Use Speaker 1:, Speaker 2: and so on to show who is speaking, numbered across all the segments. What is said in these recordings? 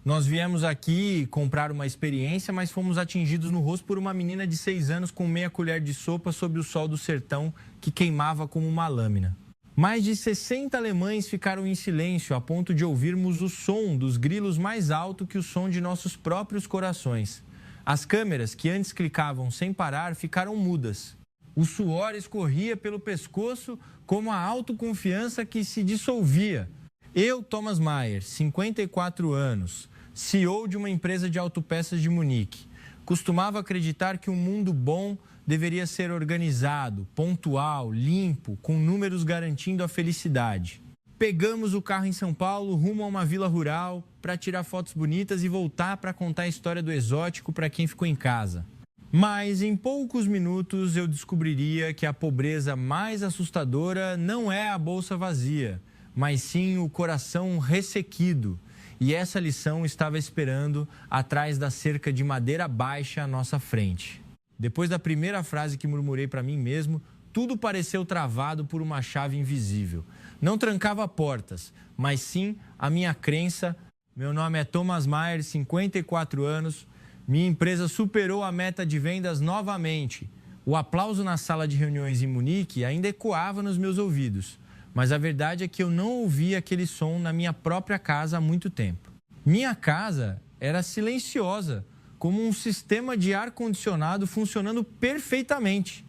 Speaker 1: Nós viemos aqui comprar uma experiência, mas fomos atingidos no rosto por uma menina de 6 anos com meia colher de sopa sob o sol do sertão que queimava como uma lâmina. Mais de 60 alemães ficaram em silêncio a ponto de ouvirmos o som dos grilos mais alto que o som de nossos próprios corações. As câmeras, que antes clicavam sem parar, ficaram mudas. O suor escorria pelo pescoço como a autoconfiança que se dissolvia. Eu, Thomas Mayer, 54 anos, CEO de uma empresa de autopeças de Munique, costumava acreditar que um mundo bom deveria ser organizado, pontual, limpo, com números garantindo a felicidade. Pegamos o carro em São Paulo, rumo a uma vila rural, para tirar fotos bonitas e voltar para contar a história do exótico para quem ficou em casa. Mas em poucos minutos eu descobriria que a pobreza mais assustadora não é a bolsa vazia, mas sim o coração ressequido. E essa lição estava esperando atrás da cerca de madeira baixa à nossa frente. Depois da primeira frase que murmurei para mim mesmo, tudo pareceu travado por uma chave invisível. Não trancava portas, mas sim a minha crença. Meu nome é Thomas Mayer, 54 anos. Minha empresa superou a meta de vendas novamente. O aplauso na sala de reuniões em Munique ainda ecoava nos meus ouvidos. Mas a verdade é que eu não ouvia aquele som na minha própria casa há muito tempo. Minha casa era silenciosa, como um sistema de ar-condicionado funcionando perfeitamente.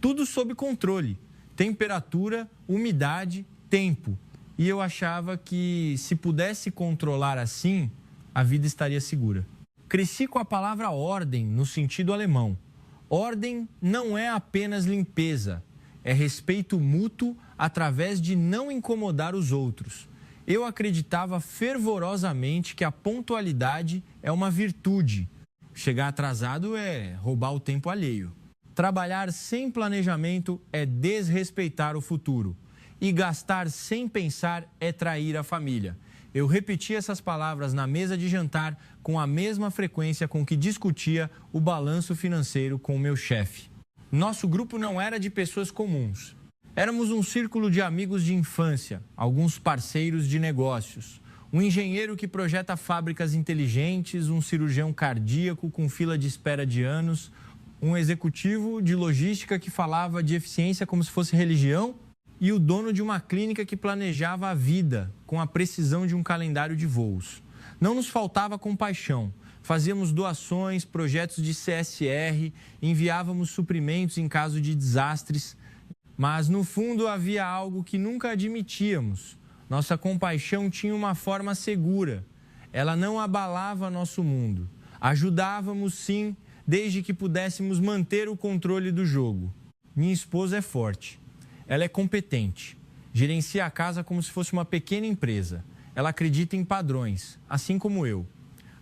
Speaker 1: Tudo sob controle, temperatura, umidade, tempo. E eu achava que se pudesse controlar assim, a vida estaria segura. Cresci com a palavra ordem no sentido alemão. Ordem não é apenas limpeza, é respeito mútuo através de não incomodar os outros. Eu acreditava fervorosamente que a pontualidade é uma virtude. Chegar atrasado é roubar o tempo alheio. Trabalhar sem planejamento é desrespeitar o futuro. E gastar sem pensar é trair a família. Eu repeti essas palavras na mesa de jantar com a mesma frequência com que discutia o balanço financeiro com o meu chefe. Nosso grupo não era de pessoas comuns. Éramos um círculo de amigos de infância, alguns parceiros de negócios. Um engenheiro que projeta fábricas inteligentes, um cirurgião cardíaco com fila de espera de anos, um executivo de logística que falava de eficiência como se fosse religião e o dono de uma clínica que planejava a vida com a precisão de um calendário de voos. Não nos faltava compaixão. Fazíamos doações, projetos de CSR, enviávamos suprimentos em caso de desastres, mas no fundo havia algo que nunca admitíamos. Nossa compaixão tinha uma forma segura. Ela não abalava nosso mundo. Ajudávamos sim, desde que pudéssemos manter o controle do jogo. Minha esposa é forte. Ela é competente. Gerencia a casa como se fosse uma pequena empresa. Ela acredita em padrões, assim como eu.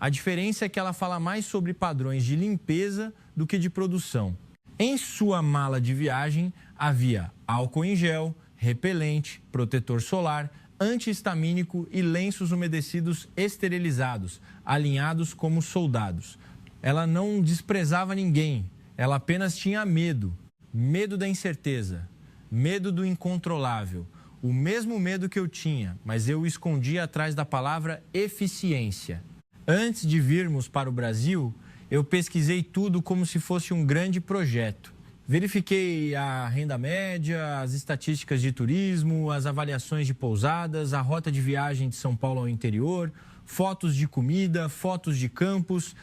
Speaker 1: A diferença é que ela fala mais sobre padrões de limpeza do que de produção. Em sua mala de viagem havia álcool em gel, repelente, protetor solar, antihistamínico e lenços umedecidos esterilizados, alinhados como soldados. Ela não desprezava ninguém, ela apenas tinha medo. Medo da incerteza, medo do incontrolável. O mesmo medo que eu tinha, mas eu o escondia atrás da palavra eficiência. Antes de virmos para o Brasil, eu pesquisei tudo como se fosse um grande projeto. Verifiquei a renda média, as estatísticas de turismo, as avaliações de pousadas, a rota de viagem de São Paulo ao interior, fotos de comida, fotos de campos.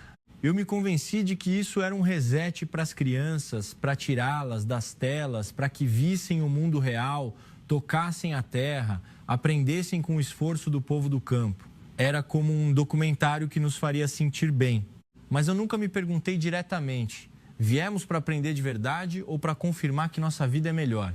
Speaker 1: Eu me convenci de que isso era um reset para as crianças, para tirá-las das telas, para que vissem o mundo real, tocassem a terra, aprendessem com o esforço do povo do campo. Era como um documentário que nos faria sentir bem. Mas eu nunca me perguntei diretamente, viemos para aprender de verdade ou para confirmar que nossa vida é melhor?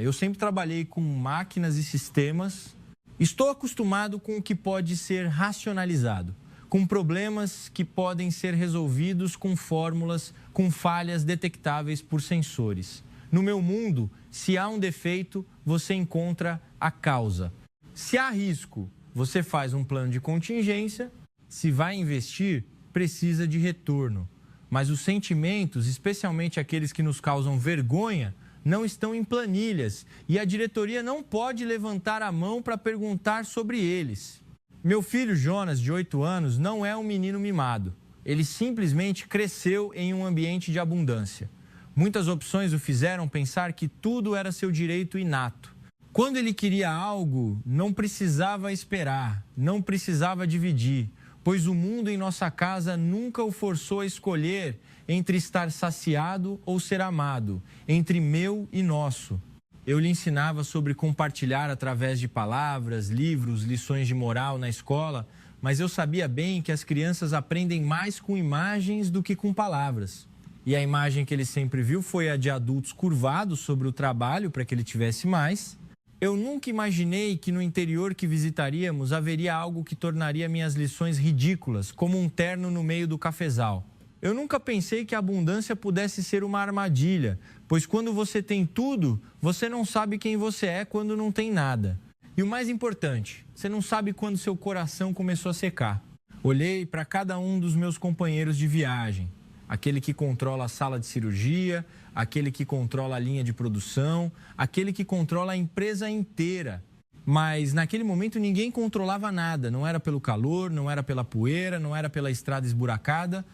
Speaker 1: Eu sempre trabalhei com máquinas e sistemas. Estou acostumado com o que pode ser racionalizado, com problemas que podem ser resolvidos com fórmulas, com falhas detectáveis por sensores. No meu mundo, se há um defeito, você encontra a causa. Se há risco, você faz um plano de contingência. Se vai investir, precisa de retorno. Mas os sentimentos, especialmente aqueles que nos causam vergonha, não estão em planilhas e a diretoria não pode levantar a mão para perguntar sobre eles. Meu filho Jonas, de 8 anos, não é um menino mimado. Ele simplesmente cresceu em um ambiente de abundância. Muitas opções o fizeram pensar que tudo era seu direito inato. Quando ele queria algo, não precisava esperar, não precisava dividir, pois o mundo em nossa casa nunca o forçou a escolher entre estar saciado ou ser amado, entre meu e nosso. Eu lhe ensinava sobre compartilhar através de palavras, livros, lições de moral na escola, mas eu sabia bem que as crianças aprendem mais com imagens do que com palavras. E a imagem que ele sempre viu foi a de adultos curvados sobre o trabalho para que ele tivesse mais. Eu nunca imaginei que no interior que visitaríamos haveria algo que tornaria minhas lições ridículas, como um terno no meio do cafezal. Eu nunca pensei que a abundância pudesse ser uma armadilha, pois quando você tem tudo, você não sabe quem você é quando não tem nada. E o mais importante, você não sabe quando seu coração começou a secar. Olhei para cada um dos meus companheiros de viagem, aquele que controla a sala de cirurgia, aquele que controla a linha de produção, aquele que controla a empresa inteira. Mas naquele momento ninguém controlava nada, não era pelo calor, não era pela poeira, não era pela estrada esburacada.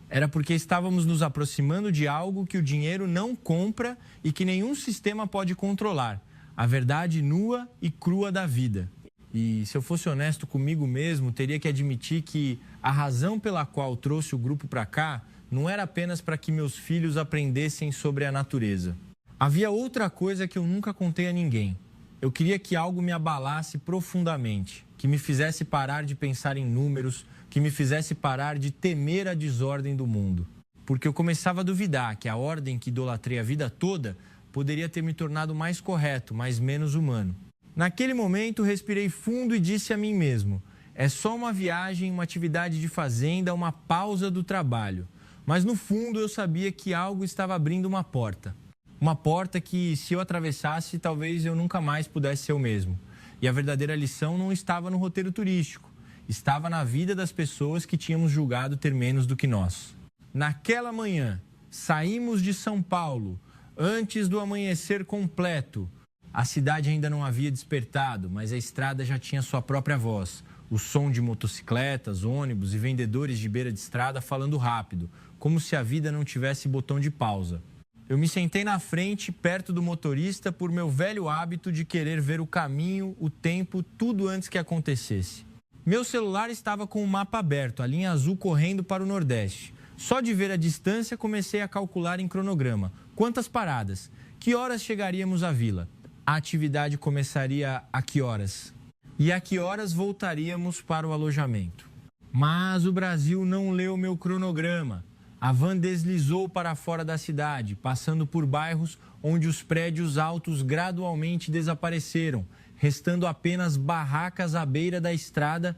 Speaker 1: Era porque estávamos nos aproximando de algo que o dinheiro não compra e que nenhum sistema pode controlar. A verdade nua e crua da vida. E se eu fosse honesto comigo mesmo, teria que admitir que a razão pela qual trouxe o grupo para cá não era apenas para que meus filhos aprendessem sobre a natureza. Havia outra coisa que eu nunca contei a ninguém. Eu queria que algo me abalasse profundamente, que me fizesse parar de pensar em números, que me fizesse parar de temer a desordem do mundo. Porque eu começava a duvidar que a ordem que idolatrei a vida toda poderia ter me tornado mais correto, mas menos humano. Naquele momento, respirei fundo e disse a mim mesmo: é só uma viagem, uma atividade de fazenda, uma pausa do trabalho. Mas no fundo eu sabia que algo estava abrindo uma porta. Uma porta que, se eu atravessasse, talvez eu nunca mais pudesse ser o mesmo. E a verdadeira lição não estava no roteiro turístico. Estava na vida das pessoas que tínhamos julgado ter menos do que nós. Naquela manhã, saímos de São Paulo, antes do amanhecer completo. A cidade ainda não havia despertado, mas a estrada já tinha sua própria voz. O som de motocicletas, ônibus e vendedores de beira de estrada falando rápido, como se a vida não tivesse botão de pausa. Eu me sentei na frente, perto do motorista, por meu velho hábito de querer ver o caminho, o tempo, tudo antes que acontecesse. Meu celular estava com o mapa aberto, a linha azul correndo para o Nordeste. Só de ver a distância, comecei a calcular em cronograma. Quantas paradas? Que horas chegaríamos à vila? A atividade começaria a que horas? E a que horas voltaríamos para o alojamento? Mas o Brasil não leu meu cronograma. A van deslizou para fora da cidade, passando por bairros onde os prédios altos gradualmente desapareceram, restando apenas barracas à beira da estrada,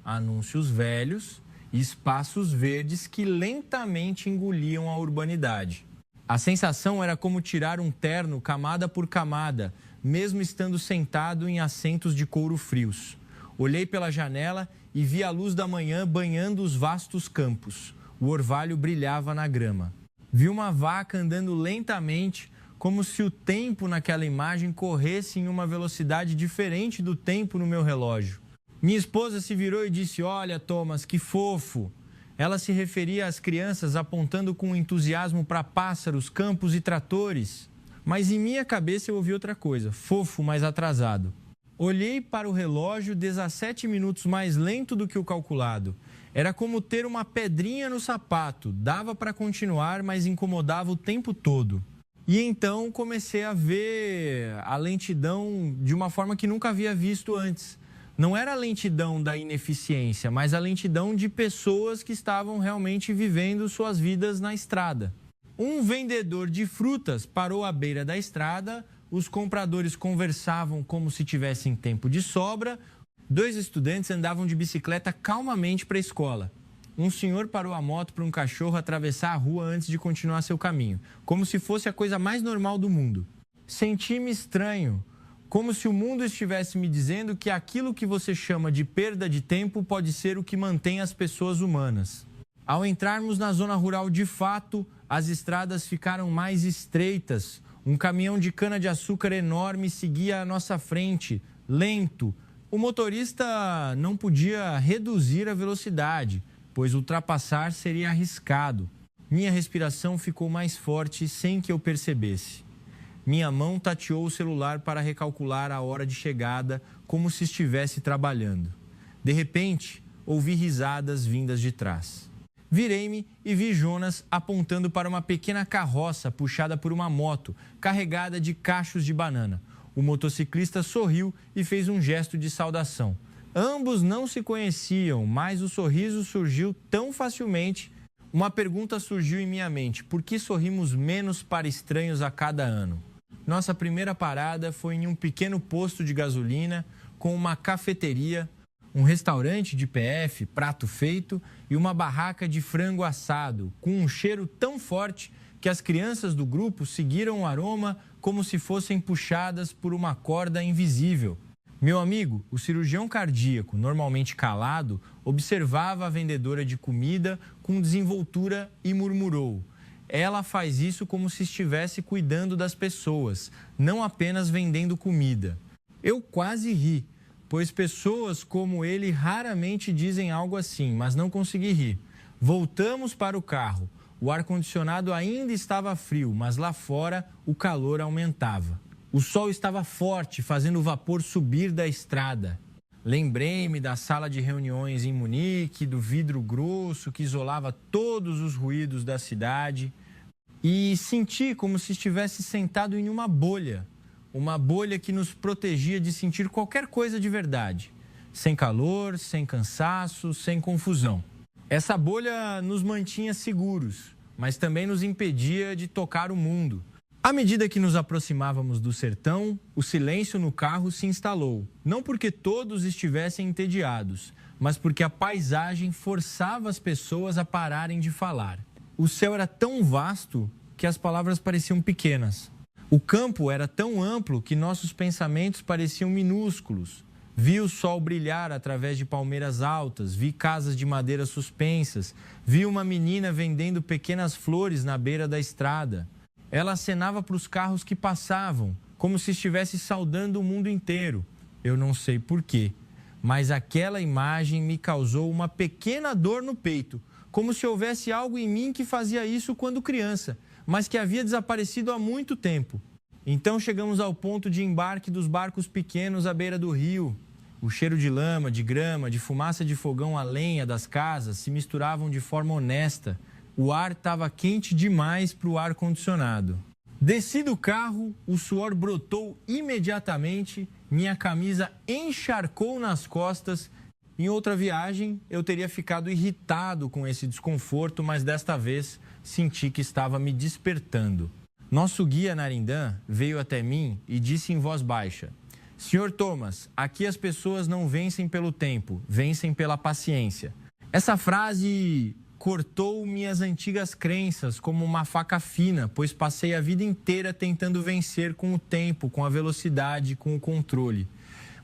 Speaker 1: anúncios velhos e espaços verdes que lentamente engoliam a urbanidade. A sensação era como tirar um terno camada por camada, mesmo estando sentado em assentos de couro frios. Olhei pela janela e vi a luz da manhã banhando os vastos campos. O orvalho brilhava na grama. Vi uma vaca andando lentamente, como se o tempo naquela imagem corresse em uma velocidade diferente do tempo no meu relógio. Minha esposa se virou e disse: "Olha, Thomas, que fofo." Ela se referia às crianças apontando com entusiasmo para pássaros, campos e tratores. Mas em minha cabeça eu ouvi outra coisa: fofo, mas atrasado. Olhei para o relógio 17 minutos mais lento do que o calculado. Era como ter uma pedrinha no sapato. Dava para continuar, mas incomodava o tempo todo. E então comecei a ver a lentidão de uma forma que nunca havia visto antes. Não era a lentidão da ineficiência, mas a lentidão de pessoas que estavam realmente vivendo suas vidas na estrada. Um vendedor de frutas parou à beira da estrada, os compradores conversavam como se tivessem tempo de sobra, 2 estudantes andavam de bicicleta calmamente para a escola. Um senhor parou a moto para um cachorro atravessar a rua antes de continuar seu caminho, como se fosse a coisa mais normal do mundo. Senti-me estranho, como se o mundo estivesse me dizendo que aquilo que você chama de perda de tempo pode ser o que mantém as pessoas humanas. Ao entrarmos na zona rural de fato, as estradas ficaram mais estreitas. Um caminhão de cana-de-açúcar enorme seguia à nossa frente, lento, O motorista não podia reduzir a velocidade, pois ultrapassar seria arriscado. Minha respiração ficou mais forte sem que eu percebesse. Minha mão tateou o celular para recalcular a hora de chegada, como se estivesse trabalhando. De repente, ouvi risadas vindas de trás. Virei-me e vi Jonas apontando para uma pequena carroça puxada por uma moto, carregada de cachos de banana. O motociclista sorriu e fez um gesto de saudação. Ambos não se conheciam, mas o sorriso surgiu tão facilmente. Uma pergunta surgiu em minha mente: por que sorrimos menos para estranhos a cada ano? Nossa primeira parada foi em um pequeno posto de gasolina com uma cafeteria, um restaurante de PF, prato feito, e uma barraca de frango assado, com um cheiro tão forte que as crianças do grupo seguiram o aroma como se fossem puxadas por uma corda invisível. Meu amigo, o cirurgião cardíaco, normalmente calado, observava a vendedora de comida com desenvoltura e murmurou: ela faz isso como se estivesse cuidando das pessoas, não apenas vendendo comida. Eu quase ri, pois pessoas como ele raramente dizem algo assim, mas não consegui rir. Voltamos para o carro. O ar-condicionado ainda estava frio, mas lá fora o calor aumentava. O sol estava forte, fazendo o vapor subir da estrada. Lembrei-me da sala de reuniões em Munique, do vidro grosso que isolava todos os ruídos da cidade. E senti como se estivesse sentado em uma bolha que nos protegia de sentir qualquer coisa de verdade. Sem calor, sem cansaço, sem confusão. Essa bolha nos mantinha seguros, mas também nos impedia de tocar o mundo. À medida que nos aproximávamos do sertão, o silêncio no carro se instalou. Não porque todos estivessem entediados, mas porque a paisagem forçava as pessoas a pararem de falar. O céu era tão vasto que as palavras pareciam pequenas. O campo era tão amplo que nossos pensamentos pareciam minúsculos. Vi o sol brilhar através de palmeiras altas, vi casas de madeira suspensas, vi uma menina vendendo pequenas flores na beira da estrada. Ela acenava para os carros que passavam, como se estivesse saudando o mundo inteiro. Eu não sei porquê, mas aquela imagem me causou uma pequena dor no peito, como se houvesse algo em mim que fazia isso quando criança, mas que havia desaparecido há muito tempo. Então chegamos ao ponto de embarque dos barcos pequenos à beira do rio. O cheiro de lama, de grama, de fumaça de fogão a lenha das casas se misturavam de forma honesta. O ar estava quente demais para o ar-condicionado. Desci do carro, o suor brotou imediatamente, minha camisa encharcou nas costas. Em outra viagem, eu teria ficado irritado com esse desconforto, mas desta vez senti que estava me despertando. Nosso guia Narindã veio até mim e disse em voz baixa: Sr. Thomas, aqui as pessoas não vencem pelo tempo, vencem pela paciência. Essa frase cortou minhas antigas crenças como uma faca fina, pois passei a vida inteira tentando vencer com o tempo, com a velocidade, com o controle.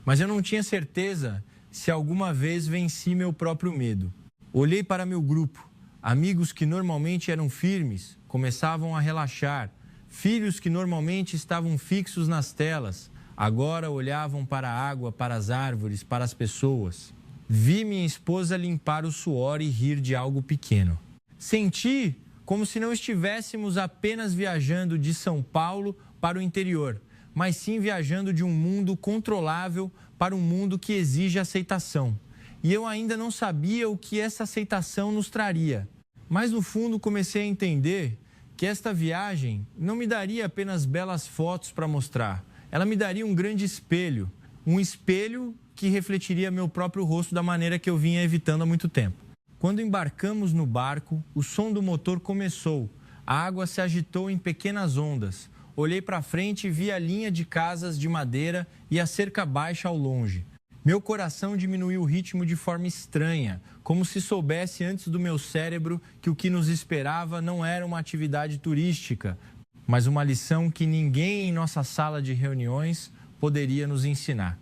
Speaker 1: Mas eu não tinha certeza se alguma vez venci meu próprio medo. Olhei para meu grupo. Amigos que normalmente eram firmes começavam a relaxar. Filhos que normalmente estavam fixos nas telas, agora olhavam para a água, para as árvores, para as pessoas. Vi minha esposa limpar o suor e rir de algo pequeno. Senti como se não estivéssemos apenas viajando de São Paulo para o interior, mas sim viajando de um mundo controlável para um mundo que exige aceitação. E eu ainda não sabia o que essa aceitação nos traria. Mas no fundo comecei a entender que esta viagem não me daria apenas belas fotos para mostrar. Ela me daria um grande espelho, um espelho que refletiria meu próprio rosto da maneira que eu vinha evitando há muito tempo. Quando embarcamos no barco, o som do motor começou. A água se agitou em pequenas ondas. Olhei para frente e vi a linha de casas de madeira e a cerca baixa ao longe. Meu coração diminuiu o ritmo de forma estranha, como se soubesse antes do meu cérebro que o que nos esperava não era uma atividade turística, mas uma lição que ninguém em nossa sala de reuniões poderia nos ensinar.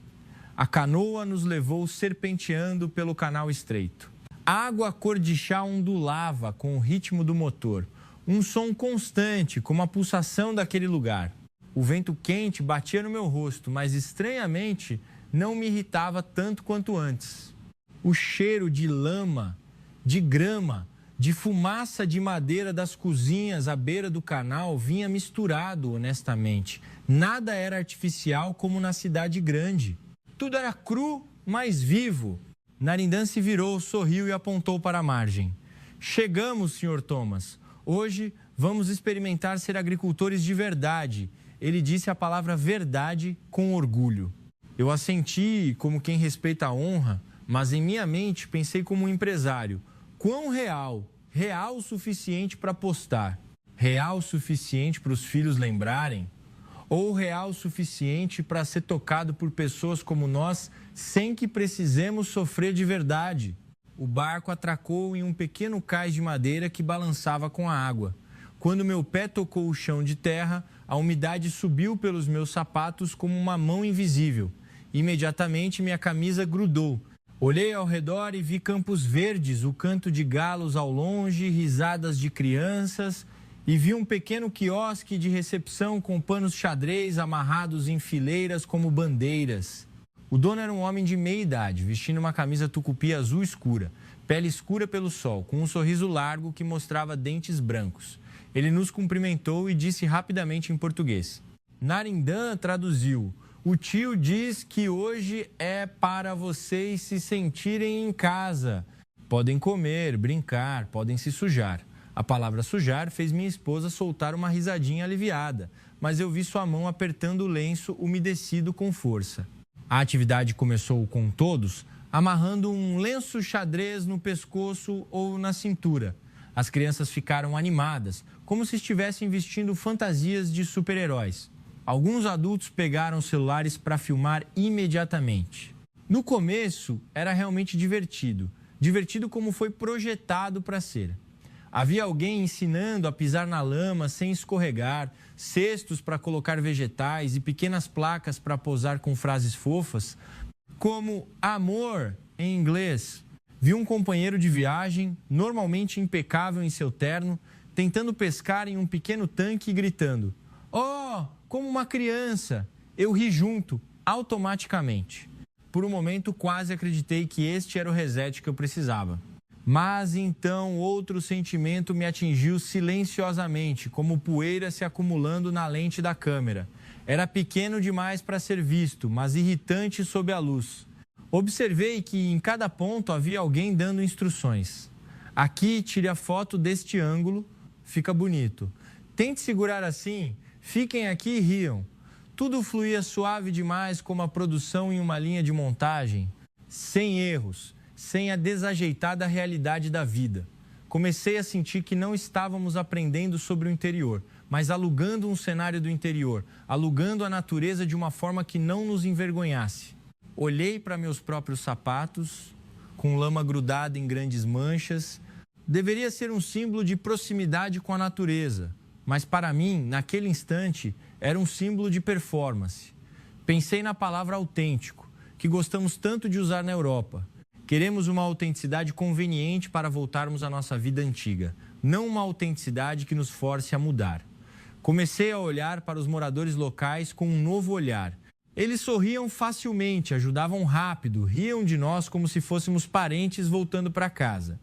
Speaker 1: A canoa nos levou serpenteando pelo canal estreito. A água cor de chá ondulava com o ritmo do motor, um som constante, como a pulsação daquele lugar. O vento quente batia no meu rosto, mas estranhamente não me irritava tanto quanto antes. O cheiro de lama, de grama, de fumaça de madeira das cozinhas à beira do canal vinha misturado, honestamente. Nada era artificial como na cidade grande. Tudo era cru, mas vivo. Narindã se virou, sorriu e apontou para a margem. Chegamos, Sr. Thomas. Hoje vamos experimentar ser agricultores de verdade. Ele disse a palavra verdade com orgulho. Eu assenti como quem respeita a honra, mas em minha mente pensei como um empresário. Quão real? Real o suficiente para postar? Real o suficiente para os filhos lembrarem? Ou real o suficiente para ser tocado por pessoas como nós sem que precisemos sofrer de verdade? O barco atracou em um pequeno cais de madeira que balançava com a água. Quando meu pé tocou o chão de terra, a umidade subiu pelos meus sapatos como uma mão invisível. Imediatamente minha camisa grudou. Olhei ao redor e vi campos verdes, o canto de galos ao longe, risadas de crianças, e vi um pequeno quiosque de recepção com panos xadrez amarrados em fileiras como bandeiras. O dono era um homem de meia idade, vestindo uma camisa tucupi azul escura, pele escura pelo sol, com um sorriso largo que mostrava dentes brancos. Ele nos cumprimentou e disse rapidamente em português. Narindã traduziu. O tio diz que hoje é para vocês se sentirem em casa. Podem comer, brincar, podem se sujar. A palavra sujar fez minha esposa soltar uma risadinha aliviada, mas eu vi sua mão apertando o lenço umedecido com força. A atividade começou com todos amarrando um lenço xadrez no pescoço ou na cintura. As crianças ficaram animadas, como se estivessem vestindo fantasias de super-heróis. Alguns adultos pegaram celulares para filmar imediatamente. No começo, era realmente divertido. Divertido como foi projetado para ser. Havia alguém ensinando a pisar na lama sem escorregar, cestos para colocar vegetais e pequenas placas para posar com frases fofas, como amor em inglês. Vi um companheiro de viagem, normalmente impecável em seu terno, tentando pescar em um pequeno tanque e gritando: "Oh, como uma criança!" Eu ri junto, automaticamente. Por um momento, quase acreditei que este era o reset que eu precisava. Mas então outro sentimento me atingiu silenciosamente, como poeira se acumulando na lente da câmera. Era pequeno demais para ser visto, mas irritante sob a luz. Observei que em cada ponto havia alguém dando instruções. Aqui, tire a foto deste ângulo, fica bonito. Tente segurar assim, fiquem aqui e riam. Tudo fluía suave demais como a produção em uma linha de montagem, sem erros, sem a desajeitada realidade da vida. Comecei a sentir que não estávamos aprendendo sobre o interior, mas alugando um cenário do interior, alugando a natureza de uma forma que não nos envergonhasse. Olhei para meus próprios sapatos, com lama grudada em grandes manchas. Deveria ser um símbolo de proximidade com a natureza, mas para mim, naquele instante, era um símbolo de performance. Pensei na palavra autêntico, que gostamos tanto de usar na Europa. Queremos uma autenticidade conveniente para voltarmos à nossa vida antiga, não uma autenticidade que nos force a mudar. Comecei a olhar para os moradores locais com um novo olhar. Eles sorriam facilmente, ajudavam rápido, riam de nós como se fôssemos parentes voltando para casa.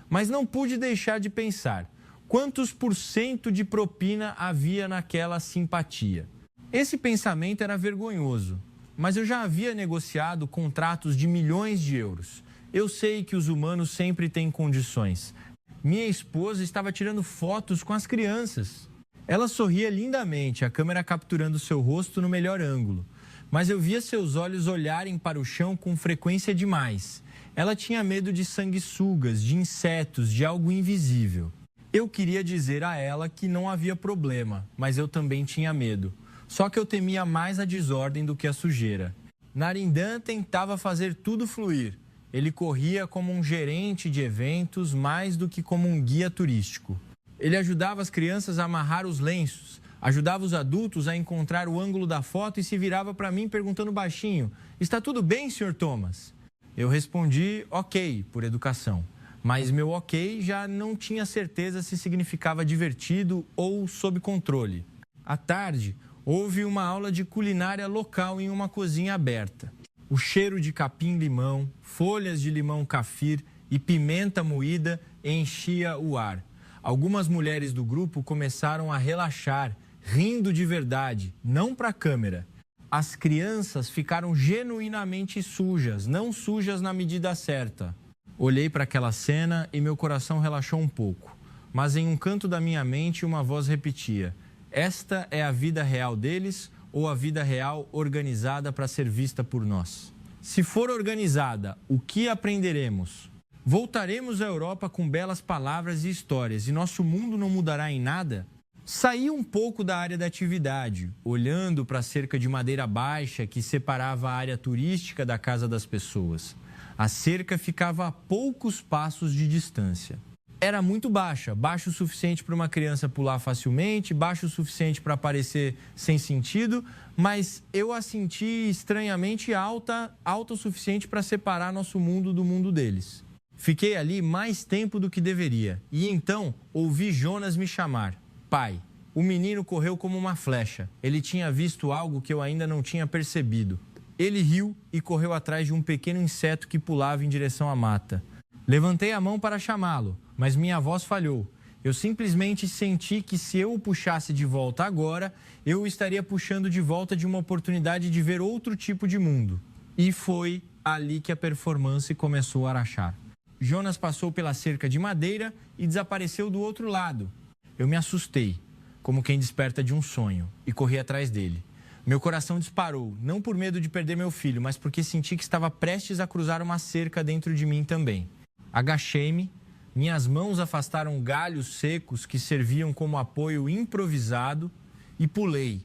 Speaker 1: Mas não pude deixar de pensar, quantos % de propina havia naquela simpatia? Esse pensamento era vergonhoso, mas eu já havia negociado contratos de milhões de euros. Eu sei que os humanos sempre têm condições. Minha esposa estava tirando fotos com as crianças. Ela sorria lindamente, a câmera capturando seu rosto no melhor ângulo. Mas eu via seus olhos olharem para o chão com frequência demais. Ela tinha medo de sanguessugas, de insetos, de algo invisível. Eu queria dizer a ela que não havia problema, mas eu também tinha medo. Só que eu temia mais a desordem do que a sujeira. Narindã tentava fazer tudo fluir. Ele corria como um gerente de eventos mais do que como um guia turístico. Ele ajudava as crianças a amarrar os lenços, ajudava os adultos a encontrar o ângulo da foto e se virava para mim perguntando baixinho: "Está tudo bem, Sr. Thomas?" Eu respondi ok, por educação. Mas meu ok já não tinha certeza se significava divertido ou sob controle. À tarde, houve uma aula de culinária local em uma cozinha aberta. O cheiro de capim-limão, folhas de limão cafir e pimenta moída enchia o ar. Algumas mulheres do grupo começaram a relaxar, rindo de verdade, não para a câmera. As crianças ficaram genuinamente sujas, não sujas na medida certa. Olhei para aquela cena e meu coração relaxou um pouco. Mas em um canto da minha mente uma voz repetia: esta é a vida real deles ou a vida real organizada para ser vista por nós? Se for organizada, o que aprenderemos? Voltaremos à Europa com belas palavras e histórias e nosso mundo não mudará em nada? Saí um pouco da área da atividade, olhando para a cerca de madeira baixa que separava a área turística da casa das pessoas. A cerca ficava a poucos passos de distância. Era muito baixa, baixa o suficiente para uma criança pular facilmente, baixa o suficiente para parecer sem sentido, mas eu a senti estranhamente alta o suficiente para separar nosso mundo do mundo deles. Fiquei ali mais tempo do que deveria e então ouvi Jonas me chamar. Pai, o menino correu como uma flecha. Ele tinha visto algo que eu ainda não tinha percebido. Ele riu e correu atrás de um pequeno inseto que pulava em direção à mata. Levantei a mão para chamá-lo, mas minha voz falhou. Eu simplesmente senti que se eu o puxasse de volta agora, eu o estaria puxando de volta de uma oportunidade de ver outro tipo de mundo. E foi ali que a performance começou a rachar. Jonas passou pela cerca de madeira e desapareceu do outro lado. Eu me assustei, como quem desperta de um sonho, e corri atrás dele. Meu coração disparou, não por medo de perder meu filho, mas porque senti que estava prestes a cruzar uma cerca dentro de mim também. Agachei-me, minhas mãos afastaram galhos secos que serviam como apoio improvisado e pulei.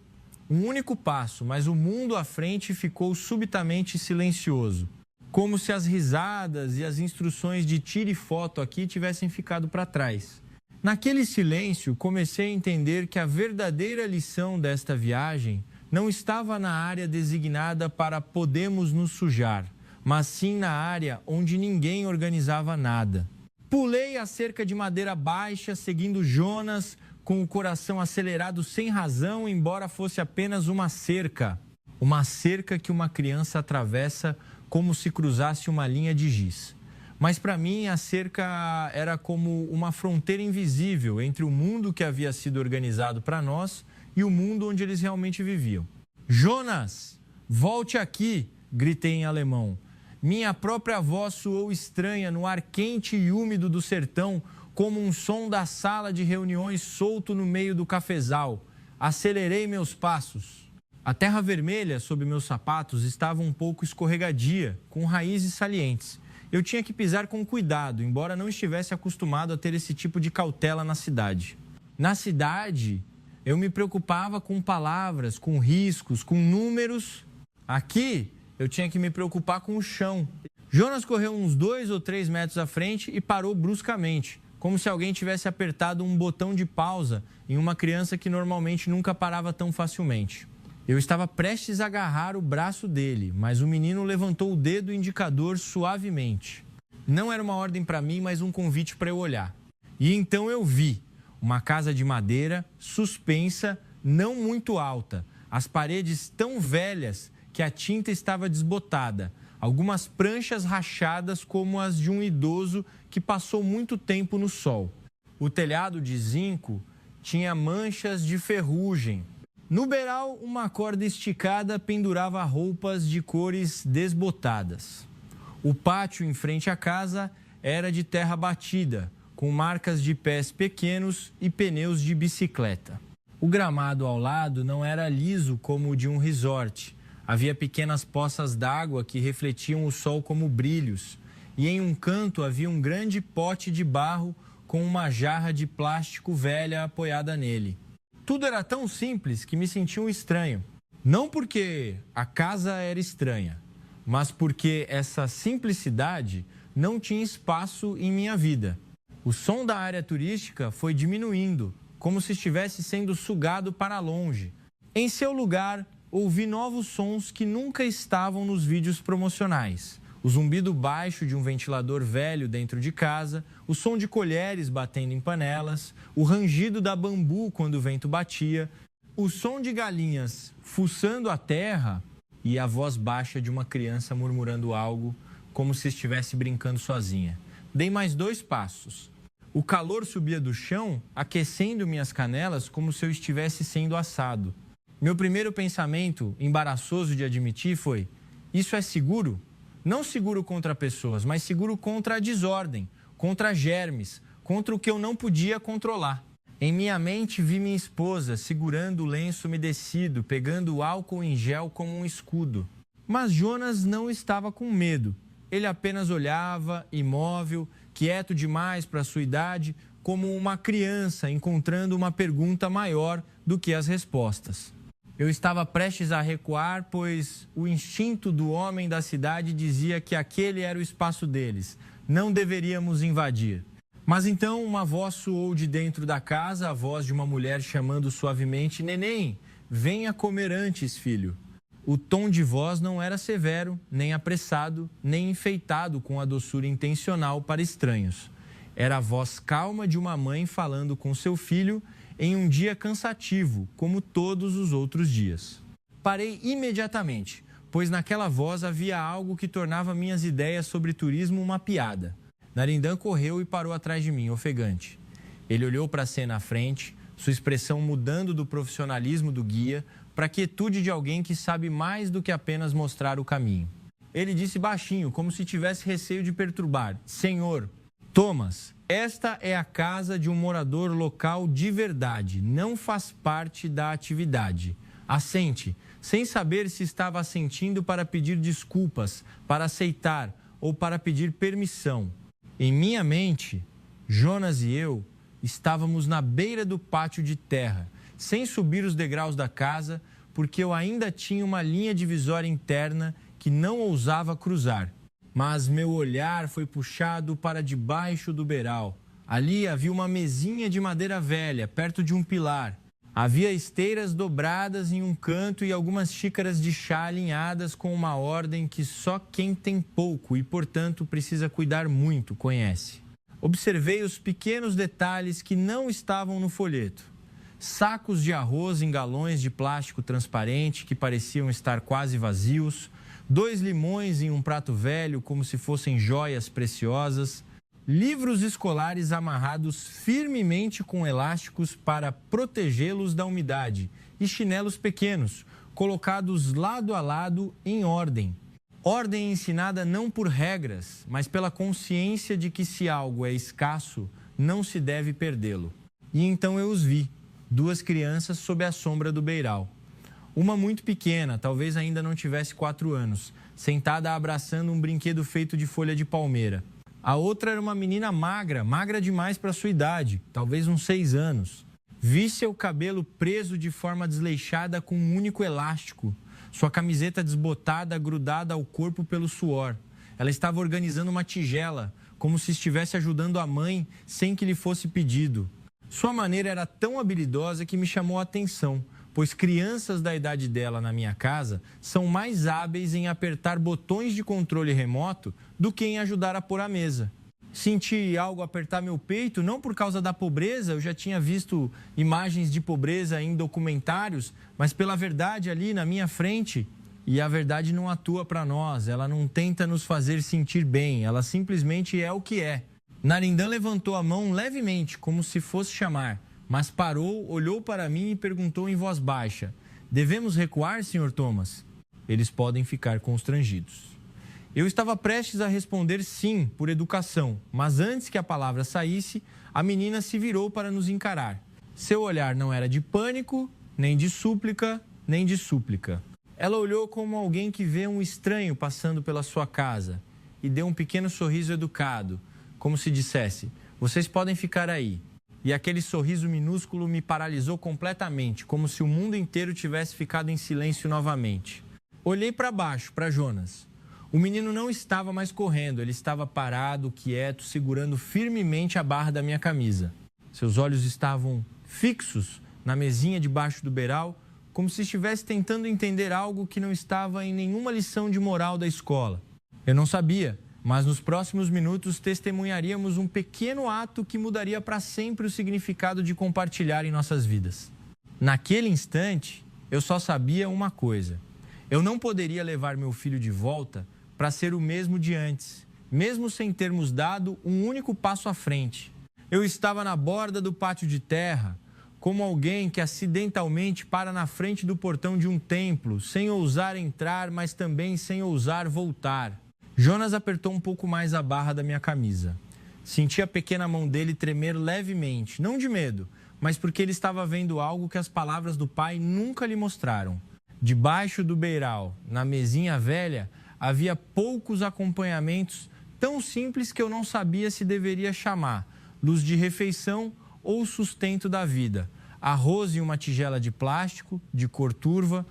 Speaker 1: Um único passo, mas o mundo à frente ficou subitamente silencioso, como se as risadas e as instruções de tire foto aqui tivessem ficado para trás. Naquele silêncio, comecei a entender que a verdadeira lição desta viagem não estava na área designada para podemos nos sujar, mas sim na área onde ninguém organizava nada. Pulei a cerca de madeira baixa, seguindo Jonas, com o coração acelerado sem razão, embora fosse apenas uma cerca. Uma cerca que uma criança atravessa como se cruzasse uma linha de giz. Mas para mim a cerca era como uma fronteira invisível entre o mundo que havia sido organizado para nós e o mundo onde eles realmente viviam. Jonas, volte aqui, gritei em alemão. Minha própria voz soou estranha no ar quente e úmido do sertão, como um som da sala de reuniões solto no meio do cafezal. Acelerei meus passos. A terra vermelha sob meus sapatos estava um pouco escorregadia, com raízes salientes. Eu tinha que pisar com cuidado, embora não estivesse acostumado a ter esse tipo de cautela na cidade. Na cidade, eu me preocupava com palavras, com riscos, com números. Aqui, eu tinha que me preocupar com o chão. Jonas correu uns 2 ou 3 metros à frente e parou bruscamente, como se alguém tivesse apertado um botão de pausa em uma criança que normalmente nunca parava tão facilmente. Eu estava prestes a agarrar o braço dele, mas o menino levantou o dedo indicador suavemente. Não era uma ordem para mim, mas um convite para eu olhar. E então eu vi uma casa de madeira, suspensa, não muito alta. As paredes tão velhas que a tinta estava desbotada. Algumas pranchas rachadas como as de um idoso que passou muito tempo no sol. O telhado de zinco tinha manchas de ferrugem. No beiral, uma corda esticada pendurava roupas de cores desbotadas. O pátio em frente à casa era de terra batida, com marcas de pés pequenos e pneus de bicicleta. O gramado ao lado não era liso como o de um resort. Havia pequenas poças d'água que refletiam o sol como brilhos. E em um canto havia um grande pote de barro com uma jarra de plástico velha apoiada nele. Tudo era tão simples que me senti um estranho. Não porque a casa era estranha, mas porque essa simplicidade não tinha espaço em minha vida. O som da área turística foi diminuindo, como se estivesse sendo sugado para longe. Em seu lugar, ouvi novos sons que nunca estavam nos vídeos promocionais. O zumbido baixo de um ventilador velho dentro de casa, o som de colheres batendo em panelas, o rangido da bambu quando o vento batia, o som de galinhas fuçando a terra e a voz baixa de uma criança murmurando algo, como se estivesse brincando sozinha. Dei mais 2 passos. O calor subia do chão, aquecendo minhas canelas como se eu estivesse sendo assado. Meu primeiro pensamento, embaraçoso de admitir, foi: isso é seguro? Não seguro contra pessoas, mas seguro contra a desordem, contra germes, contra o que eu não podia controlar. Em minha mente, vi minha esposa segurando o lenço umedecido, pegando o álcool em gel como um escudo. Mas Jonas não estava com medo. Ele apenas olhava, imóvel, quieto demais para sua idade, como uma criança encontrando uma pergunta maior do que as respostas. Eu estava prestes a recuar, pois o instinto do homem da cidade dizia que aquele era o espaço deles. Não deveríamos invadir. Mas então uma voz soou de dentro da casa, a voz de uma mulher chamando suavemente: Neném, venha comer antes, filho. O tom de voz não era severo, nem apressado, nem enfeitado com a doçura intencional para estranhos. Era a voz calma de uma mãe falando com seu filho em um dia cansativo, como todos os outros dias. Parei imediatamente, pois naquela voz havia algo que tornava minhas ideias sobre turismo uma piada. Narindã correu e parou atrás de mim, ofegante. Ele olhou para a cena à frente, sua expressão mudando do profissionalismo do guia para a quietude de alguém que sabe mais do que apenas mostrar o caminho. Ele disse baixinho, como se tivesse receio de perturbar: Senhor, Thomas, esta é a casa de um morador local de verdade, não faz parte da atividade. Assente, sem saber se estava assentindo para pedir desculpas, para aceitar ou para pedir permissão. Em minha mente, Jonas e eu estávamos na beira do pátio de terra, sem subir os degraus da casa, porque eu ainda tinha uma linha divisória interna que não ousava cruzar. Mas meu olhar foi puxado para debaixo do beiral. Ali havia uma mesinha de madeira velha, perto de um pilar. Havia esteiras dobradas em um canto e algumas xícaras de chá alinhadas com uma ordem que só quem tem pouco e, portanto, precisa cuidar muito conhece. Observei os pequenos detalhes que não estavam no folheto. Sacos de arroz em galões de plástico transparente que pareciam estar quase vazios, 2 limões em um prato velho como se fossem joias preciosas, livros escolares amarrados firmemente com elásticos para protegê-los da umidade e chinelos pequenos, colocados lado a lado em ordem. Ordem ensinada não por regras, mas pela consciência de que se algo é escasso, não se deve perdê-lo. E então eu os vi, 2 crianças sob a sombra do beiral. Uma muito pequena, talvez ainda não tivesse 4 anos, sentada abraçando um brinquedo feito de folha de palmeira. A outra era uma menina magra, magra demais para sua idade, talvez uns 6 anos. Vi seu cabelo preso de forma desleixada com um único elástico, sua camiseta desbotada grudada ao corpo pelo suor. Ela estava organizando uma tigela, como se estivesse ajudando a mãe sem que lhe fosse pedido. Sua maneira era tão habilidosa que me chamou a atenção, pois crianças da idade dela na minha casa são mais hábeis em apertar botões de controle remoto do que em ajudar a pôr a mesa. Senti algo apertar meu peito, não por causa da pobreza, eu já tinha visto imagens de pobreza em documentários, mas pela verdade ali na minha frente. E a verdade não atua para nós, ela não tenta nos fazer sentir bem, ela simplesmente é o que é. Narindã levantou a mão levemente, como se fosse chamar, mas parou, olhou para mim e perguntou em voz baixa: Devemos recuar, Sr. Thomas? Eles podem ficar constrangidos. Eu estava prestes a responder sim, por educação, mas antes que a palavra saísse, a menina se virou para nos encarar. Seu olhar não era de pânico, nem de súplica, nem de súplica. Ela olhou como alguém que vê um estranho passando pela sua casa e deu um pequeno sorriso educado, como se dissesse: Vocês podem ficar aí. E aquele sorriso minúsculo me paralisou completamente, como se o mundo inteiro tivesse ficado em silêncio novamente. Olhei para baixo, para Jonas. O menino não estava mais correndo, ele estava parado, quieto, segurando firmemente a barra da minha camisa. Seus olhos estavam fixos na mesinha debaixo do beiral, como se estivesse tentando entender algo que não estava em nenhuma lição de moral da escola. Eu não sabia, mas nos próximos minutos testemunharíamos um pequeno ato que mudaria para sempre o significado de compartilhar em nossas vidas. Naquele instante, eu só sabia uma coisa. Eu não poderia levar meu filho de volta para ser o mesmo de antes, mesmo sem termos dado um único passo à frente. Eu estava na borda do pátio de terra, como alguém que acidentalmente para na frente do portão de um templo, sem ousar entrar, mas também sem ousar voltar. Jonas apertou um pouco mais a barra da minha camisa. Senti a pequena mão dele tremer levemente, não de medo, mas porque ele estava vendo algo que as palavras do pai nunca lhe mostraram. Debaixo do beiral, na mesinha velha, havia poucos acompanhamentos tão simples que eu não sabia se deveria chamar luz de refeição ou sustento da vida. Arroz em uma tigela de plástico, de cor turva,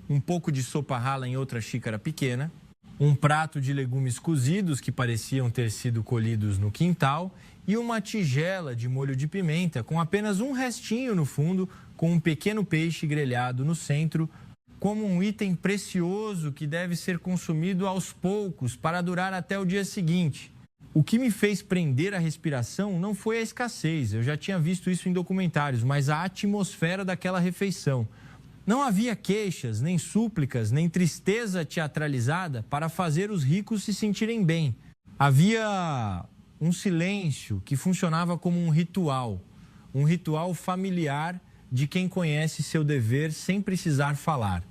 Speaker 1: um pouco de sopa rala em outra xícara pequena, um prato de legumes cozidos que pareciam ter sido colhidos no quintal e uma tigela de molho de pimenta com apenas um restinho no fundo, com um pequeno peixe grelhado no centro, como um item precioso que deve ser consumido aos poucos para durar até o dia seguinte. O que me fez prender a respiração não foi a escassez, eu já tinha visto isso em documentários, mas a atmosfera daquela refeição. Não havia queixas, nem súplicas, nem tristeza teatralizada para fazer os ricos se sentirem bem. Havia um silêncio que funcionava como um ritual familiar de quem conhece seu dever sem precisar falar.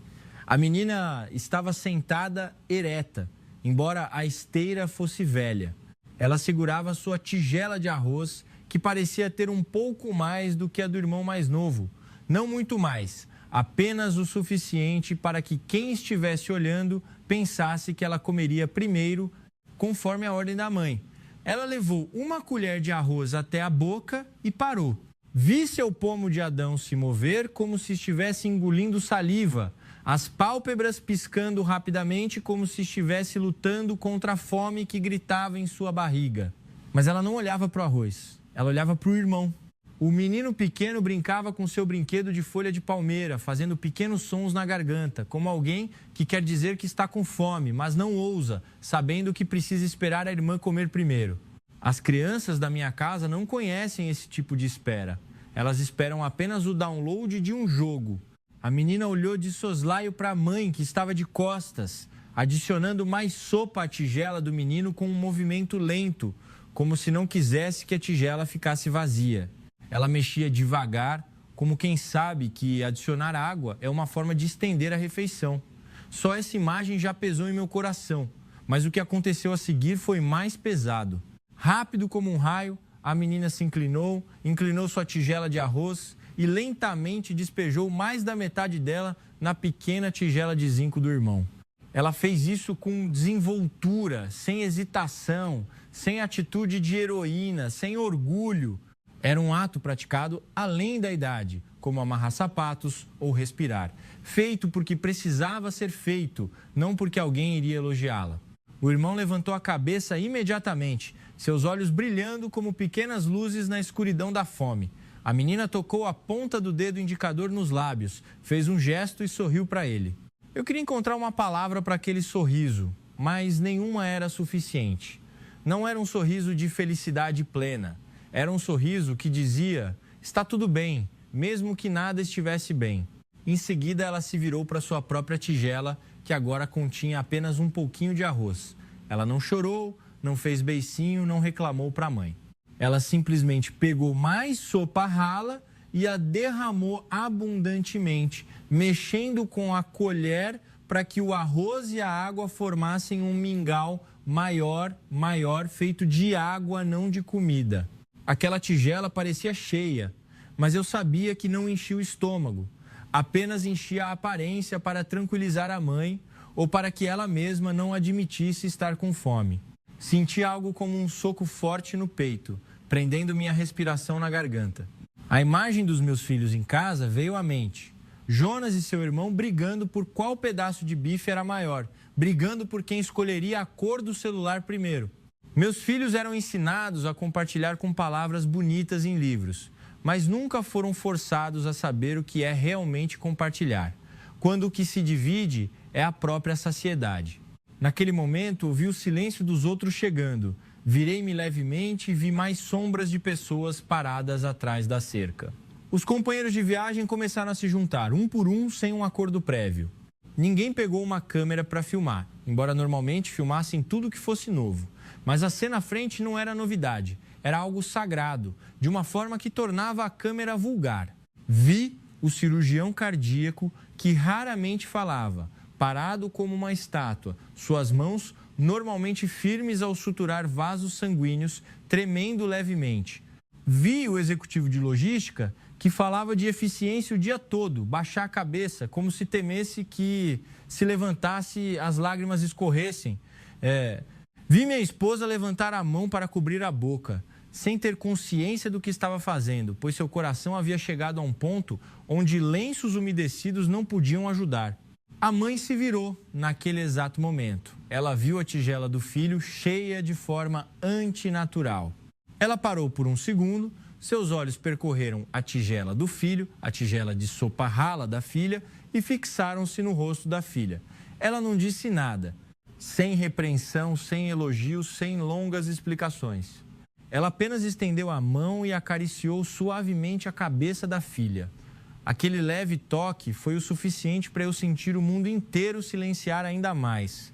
Speaker 1: A menina estava sentada ereta, embora a esteira fosse velha. Ela segurava sua tigela de arroz, que parecia ter um pouco mais do que a do irmão mais novo. Não muito mais, apenas o suficiente para que quem estivesse olhando pensasse que ela comeria primeiro, conforme a ordem da mãe. Ela levou uma colher de arroz até a boca e parou. Vi seu pomo de Adão se mover como se estivesse engolindo saliva, as pálpebras piscando rapidamente como se estivesse lutando contra a fome que gritava em sua barriga. Mas ela não olhava para o arroz, ela olhava para o irmão. O menino pequeno brincava com seu brinquedo de folha de palmeira, fazendo pequenos sons na garganta, como alguém que quer dizer que está com fome, mas não ousa, sabendo que precisa esperar a irmã comer primeiro. As crianças da minha casa não conhecem esse tipo de espera. Elas esperam apenas o download de um jogo. A menina olhou de soslaio para a mãe, que estava de costas, adicionando mais sopa à tigela do menino com um movimento lento, como se não quisesse que a tigela ficasse vazia. Ela mexia devagar, como quem sabe que adicionar água é uma forma de estender a refeição. Só essa imagem já pesou em meu coração, mas o que aconteceu a seguir foi mais pesado. Rápido como um raio, a menina se inclinou sua tigela de arroz e lentamente despejou mais da metade dela na pequena tigela de zinco do irmão. Ela fez isso com desenvoltura, sem hesitação, sem atitude de heroína, sem orgulho. Era um ato praticado além da idade, como amarrar sapatos ou respirar. Feito porque precisava ser feito, não porque alguém iria elogiá-la. O irmão levantou a cabeça imediatamente, seus olhos brilhando como pequenas luzes na escuridão da fome. A menina tocou a ponta do dedo indicador nos lábios, fez um gesto e sorriu para ele. Eu queria encontrar uma palavra para aquele sorriso, mas nenhuma era suficiente. Não era um sorriso de felicidade plena. Era um sorriso que dizia, está tudo bem, mesmo que nada estivesse bem. Em seguida, ela se virou para sua própria tigela, que agora continha apenas um pouquinho de arroz. Ela não chorou, não fez beicinho, não reclamou para a mãe. Ela simplesmente pegou mais sopa rala e a derramou abundantemente, mexendo com a colher para que o arroz e a água formassem um mingau maior, feito de água, não de comida. Aquela tigela parecia cheia, mas eu sabia que não enchia o estômago. Apenas enchia a aparência para tranquilizar a mãe ou para que ela mesma não admitisse estar com fome. Senti algo como um soco forte no peito, prendendo minha respiração na garganta. A imagem dos meus filhos em casa veio à mente. Jonas e seu irmão brigando por qual pedaço de bife era maior, brigando por quem escolheria a cor do celular primeiro. Meus filhos eram ensinados a compartilhar com palavras bonitas em livros, mas nunca foram forçados a saber o que é realmente compartilhar, quando o que se divide é a própria saciedade. Naquele momento, ouvi o silêncio dos outros chegando. Virei-me levemente e vi mais sombras de pessoas paradas atrás da cerca. Os companheiros de viagem começaram a se juntar, um por um, sem um acordo prévio. Ninguém pegou uma câmera para filmar, embora normalmente filmassem tudo que fosse novo. Mas a cena à frente não era novidade, era algo sagrado, de uma forma que tornava a câmera vulgar. Vi o cirurgião cardíaco que raramente falava, parado como uma estátua, suas mãos normalmente firmes ao suturar vasos sanguíneos, tremendo levemente. Vi o executivo de logística que falava de eficiência o dia todo, baixar a cabeça, como se temesse que, se levantasse, as lágrimas escorressem. Vi minha esposa levantar a mão para cobrir a boca, sem ter consciência do que estava fazendo, pois seu coração havia chegado a um ponto onde lenços umedecidos não podiam ajudar. A mãe se virou naquele exato momento. Ela viu a tigela do filho cheia de forma antinatural. Ela parou por um segundo, seus olhos percorreram a tigela do filho, a tigela de sopa rala da filha e fixaram-se no rosto da filha. Ela não disse nada, sem repreensão, sem elogios, sem longas explicações. Ela apenas estendeu a mão e acariciou suavemente a cabeça da filha. Aquele leve toque foi o suficiente para eu sentir o mundo inteiro silenciar ainda mais.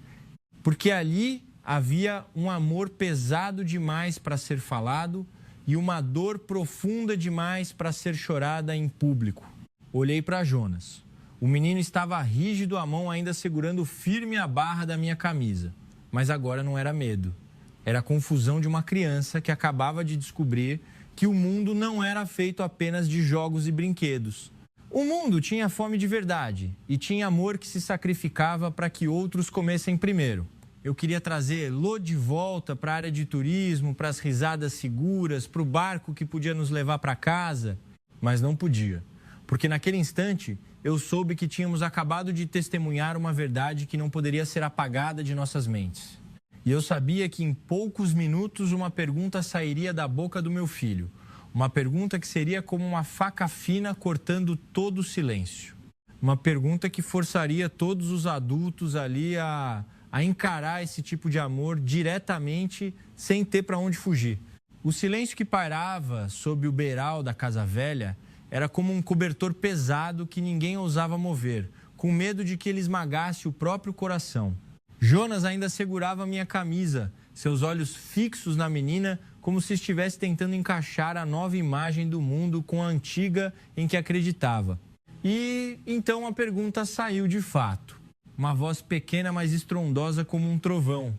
Speaker 1: Porque ali havia um amor pesado demais para ser falado e uma dor profunda demais para ser chorada em público. Olhei para Jonas. O menino estava rígido, a mão ainda segurando firme a barra da minha camisa. Mas agora não era medo. Era a confusão de uma criança que acabava de descobrir que o mundo não era feito apenas de jogos e brinquedos. O mundo tinha fome de verdade e tinha amor que se sacrificava para que outros comessem primeiro. Eu queria trazer Lô de volta para a área de turismo, para as risadas seguras, para o barco que podia nos levar para casa, mas não podia. Porque naquele instante eu soube que tínhamos acabado de testemunhar uma verdade que não poderia ser apagada de nossas mentes. E eu sabia que em poucos minutos uma pergunta sairia da boca do meu filho. Uma pergunta que seria como uma faca fina cortando todo o silêncio. Uma pergunta que forçaria todos os adultos ali a encarar esse tipo de amor diretamente, sem ter para onde fugir. O silêncio que pairava sob o beiral da casa velha era como um cobertor pesado que ninguém ousava mover, com medo de que ele esmagasse o próprio coração. Jonas ainda segurava minha camisa, seus olhos fixos na menina, como se estivesse tentando encaixar a nova imagem do mundo com a antiga em que acreditava. E então a pergunta saiu de fato. Uma voz pequena, mas estrondosa como um trovão.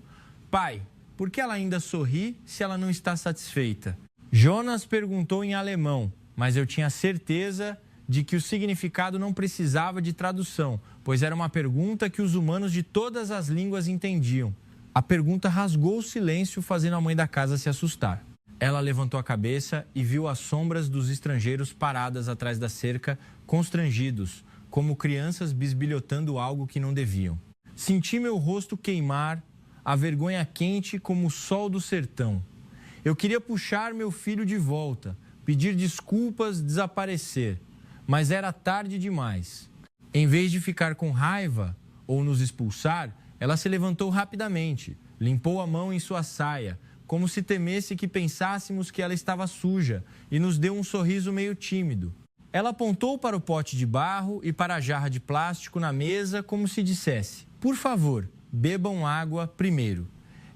Speaker 1: Pai, por que ela ainda sorri se ela não está satisfeita? Jonas perguntou em alemão, mas eu tinha certeza de que o significado não precisava de tradução, pois era uma pergunta que os humanos de todas as línguas entendiam. A pergunta rasgou o silêncio, fazendo a mãe da casa se assustar. Ela levantou a cabeça e viu as sombras dos estrangeiros paradas atrás da cerca, constrangidos, como crianças bisbilhotando algo que não deviam. Senti meu rosto queimar, a vergonha quente como o sol do sertão. Eu queria puxar meu filho de volta, pedir desculpas, desaparecer, mas era tarde demais. Em vez de ficar com raiva ou nos expulsar, ela se levantou rapidamente, limpou a mão em sua saia, como se temesse que pensássemos que ela estava suja, e nos deu um sorriso meio tímido. Ela apontou para o pote de barro e para a jarra de plástico na mesa, como se dissesse: por favor, bebam água primeiro.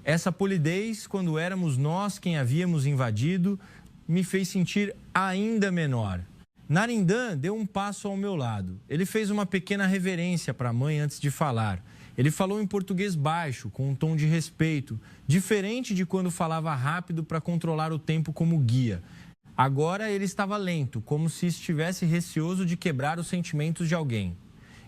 Speaker 1: Essa polidez, quando éramos nós quem havíamos invadido, me fez sentir ainda menor. Narindã deu um passo ao meu lado. Ele fez uma pequena reverência para a mãe antes de falar. Ele falou em português baixo, com um tom de respeito, diferente de quando falava rápido para controlar o tempo como guia. Agora ele estava lento, como se estivesse receoso de quebrar os sentimentos de alguém.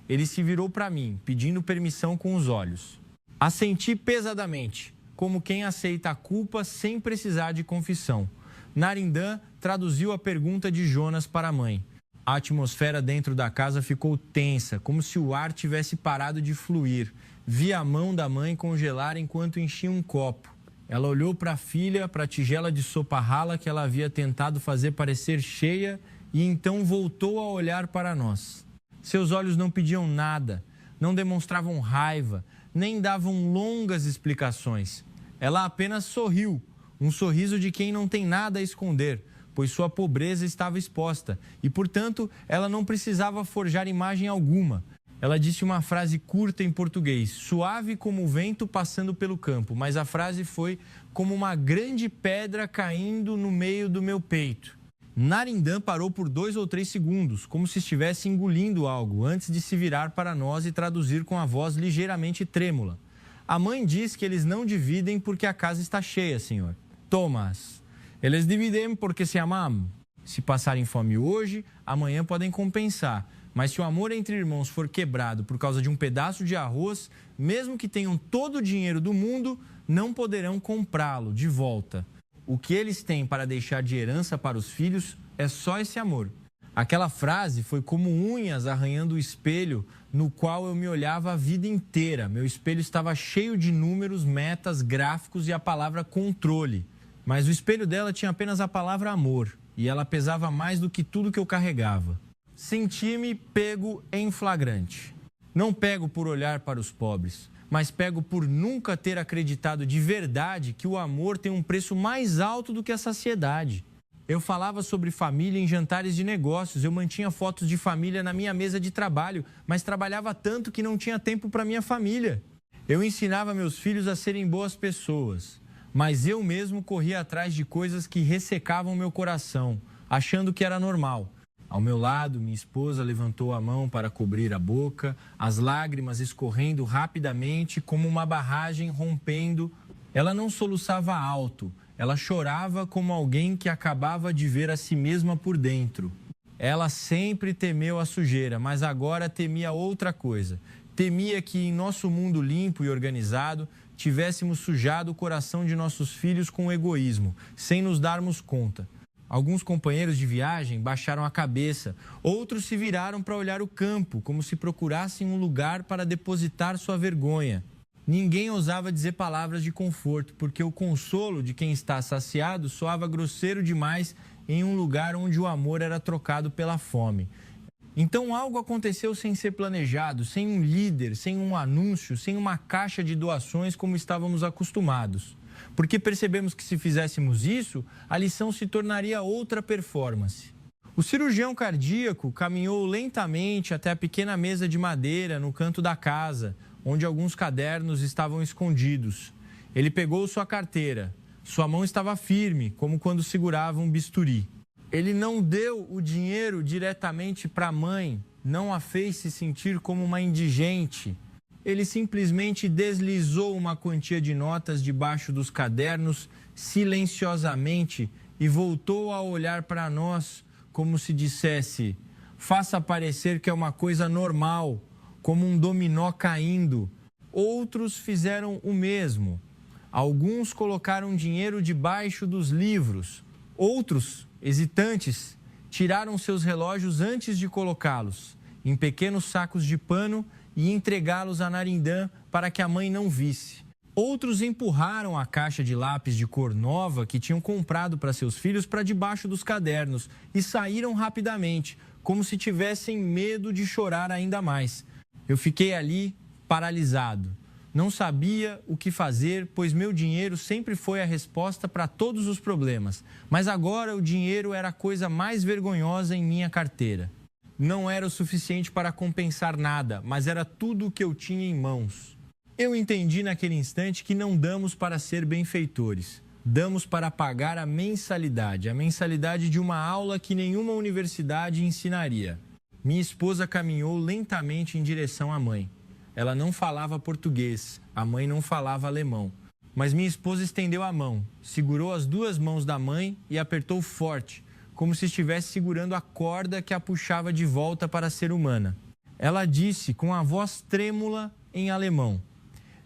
Speaker 1: Ele se virou para mim, pedindo permissão com os olhos. Assenti pesadamente, como quem aceita a culpa sem precisar de confissão. Narindã traduziu a pergunta de Jonas para a mãe. A atmosfera dentro da casa ficou tensa, como se o ar tivesse parado de fluir. Vi a mão da mãe congelar enquanto enchia um copo. Ela olhou para a filha, para a tigela de sopa rala que ela havia tentado fazer parecer cheia e então voltou a olhar para nós. Seus olhos não pediam nada, não demonstravam raiva, nem davam longas explicações. Ela apenas sorriu, um sorriso de quem não tem nada a esconder, pois sua pobreza estava exposta e, portanto, ela não precisava forjar imagem alguma. Ela disse uma frase curta em português, suave como o vento passando pelo campo, mas a frase foi como uma grande pedra caindo no meio do meu peito. Narindã parou por 2 ou 3 segundos, como se estivesse engolindo algo, antes de se virar para nós e traduzir com a voz ligeiramente trêmula. A mãe diz que eles não dividem porque a casa está cheia, senhor. Thomas, eles dividem porque se amam. Se passarem fome hoje, amanhã podem compensar. Mas se o amor entre irmãos for quebrado por causa de um pedaço de arroz, mesmo que tenham todo o dinheiro do mundo, não poderão comprá-lo de volta. O que eles têm para deixar de herança para os filhos é só esse amor. Aquela frase foi como unhas arranhando o espelho no qual eu me olhava a vida inteira. Meu espelho estava cheio de números, metas, gráficos e a palavra controle. Mas o espelho dela tinha apenas a palavra amor e ela pesava mais do que tudo que eu carregava. Senti-me pego em flagrante. Não pego por olhar para os pobres, mas pego por nunca ter acreditado de verdade que o amor tem um preço mais alto do que a saciedade. Eu falava sobre família em jantares de negócios, eu mantinha fotos de família na minha mesa de trabalho, mas trabalhava tanto que não tinha tempo para minha família. Eu ensinava meus filhos a serem boas pessoas, mas eu mesmo corria atrás de coisas que ressecavam meu coração, achando que era normal. Ao meu lado, minha esposa levantou a mão para cobrir a boca, as lágrimas escorrendo rapidamente como uma barragem rompendo. Ela não soluçava alto, ela chorava como alguém que acabava de ver a si mesma por dentro. Ela sempre temeu a sujeira, mas agora temia outra coisa. Temia que em nosso mundo limpo e organizado tivéssemos sujado o coração de nossos filhos com egoísmo, sem nos darmos conta. Alguns companheiros de viagem baixaram a cabeça, outros se viraram para olhar o campo, como se procurassem um lugar para depositar sua vergonha. Ninguém ousava dizer palavras de conforto, porque o consolo de quem está saciado soava grosseiro demais em um lugar onde o amor era trocado pela fome. Então algo aconteceu sem ser planejado, sem um líder, sem um anúncio, sem uma caixa de doações como estávamos acostumados. Porque percebemos que se fizéssemos isso, a lição se tornaria outra performance. O cirurgião cardíaco caminhou lentamente até a pequena mesa de madeira no canto da casa, onde alguns cadernos estavam escondidos. Ele pegou sua carteira. Sua mão estava firme, como quando segurava um bisturi. Ele não deu o dinheiro diretamente para a mãe, não a fez se sentir como uma indigente. Ele simplesmente deslizou uma quantia de notas debaixo dos cadernos, silenciosamente, e voltou a olhar para nós como se dissesse: faça parecer que é uma coisa normal, como um dominó caindo. Outros fizeram o mesmo. Alguns colocaram dinheiro debaixo dos livros. Outros, hesitantes, tiraram seus relógios antes de colocá-los em pequenos sacos de pano e entregá-los a Narindã para que a mãe não visse. Outros empurraram a caixa de lápis de cor nova que tinham comprado para seus filhos para debaixo dos cadernos e saíram rapidamente, como se tivessem medo de chorar ainda mais. Eu fiquei ali, paralisado. Não sabia o que fazer, pois meu dinheiro sempre foi a resposta para todos os problemas. Mas agora o dinheiro era a coisa mais vergonhosa em minha carteira. Não era o suficiente para compensar nada, mas era tudo o que eu tinha em mãos. Eu entendi naquele instante que não damos para ser benfeitores. Damos para pagar a mensalidade de uma aula que nenhuma universidade ensinaria. Minha esposa caminhou lentamente em direção à mãe. Ela não falava português, a mãe não falava alemão. Mas minha esposa estendeu a mão, segurou as 2 mãos da mãe e apertou forte, como se estivesse segurando a corda que a puxava de volta para ser humana. Ela disse com a voz trêmula em alemão: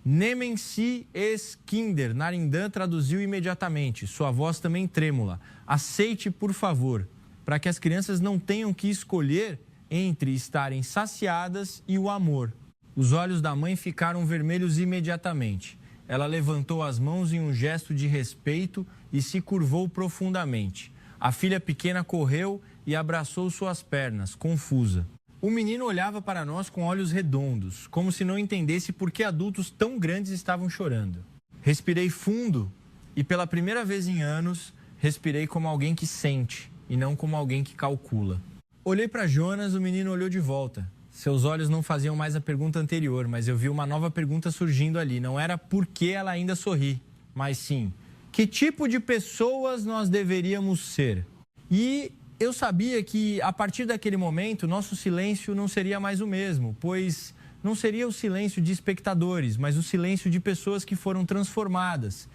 Speaker 1: Nehmen Sie es Kinder. Narindã traduziu imediatamente, sua voz também trêmula: aceite, por favor, para que as crianças não tenham que escolher entre estarem saciadas e o amor. Os olhos da mãe ficaram vermelhos imediatamente. Ela levantou as mãos em um gesto de respeito e se curvou profundamente. A filha pequena correu e abraçou suas pernas, confusa. O menino olhava para nós com olhos redondos, como se não entendesse por que adultos tão grandes estavam chorando. Respirei fundo e, pela primeira vez em anos, respirei como alguém que sente e não como alguém que calcula. Olhei para Jonas, o menino olhou de volta. Seus olhos não faziam mais a pergunta anterior, mas eu vi uma nova pergunta surgindo ali. Não era por que ela ainda sorri, mas sim, que tipo de pessoas nós deveríamos ser? E eu sabia que, a partir daquele momento, nosso silêncio não seria mais o mesmo, pois não seria o silêncio de espectadores, mas o silêncio de pessoas que foram transformadas.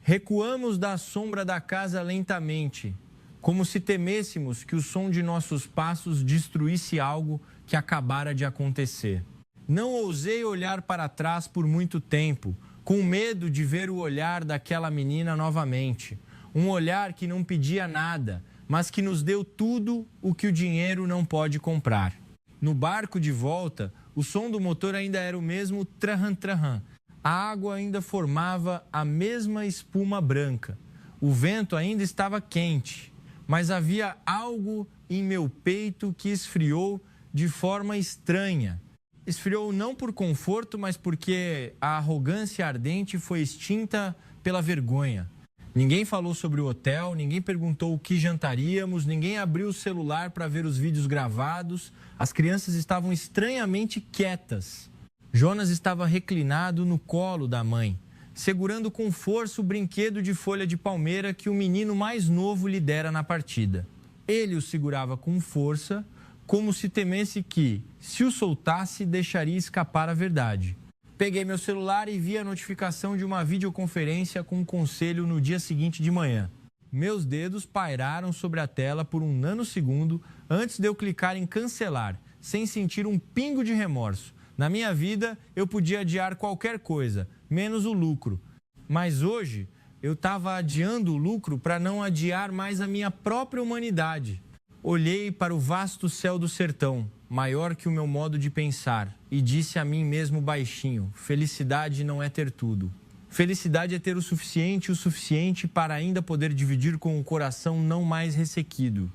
Speaker 1: Recuamos da sombra da casa lentamente, como se temêssemos que o som de nossos passos destruísse algo que acabara de acontecer. Não ousei olhar para trás por muito tempo, com medo de ver o olhar daquela menina novamente. Um olhar que não pedia nada, mas que nos deu tudo o que o dinheiro não pode comprar. No barco de volta, o som do motor ainda era o mesmo traham-traham. A água ainda formava a mesma espuma branca. O vento ainda estava quente, mas havia algo em meu peito que esfriou de forma estranha. Esfriou não por conforto, mas porque a arrogância ardente foi extinta pela vergonha. Ninguém falou sobre o hotel, ninguém perguntou o que jantaríamos, ninguém abriu o celular para ver os vídeos gravados. As crianças estavam estranhamente quietas. Jonas estava reclinado no colo da mãe, segurando com força o brinquedo de folha de palmeira que o menino mais novo lhe dera na partida. Ele o segurava com força, como se temesse que, se o soltasse, deixaria escapar a verdade. Peguei meu celular e vi a notificação de uma videoconferência com um conselho no dia seguinte de manhã. Meus dedos pairaram sobre a tela por um nanosegundo antes de eu clicar em cancelar, sem sentir um pingo de remorso. Na minha vida, eu podia adiar qualquer coisa, menos o lucro. Mas hoje, eu estava adiando o lucro para não adiar mais a minha própria humanidade. Olhei para o vasto céu do sertão, maior que o meu modo de pensar, e disse a mim mesmo baixinho: felicidade não é ter tudo. Felicidade é ter o suficiente para ainda poder dividir com o coração não mais ressequido.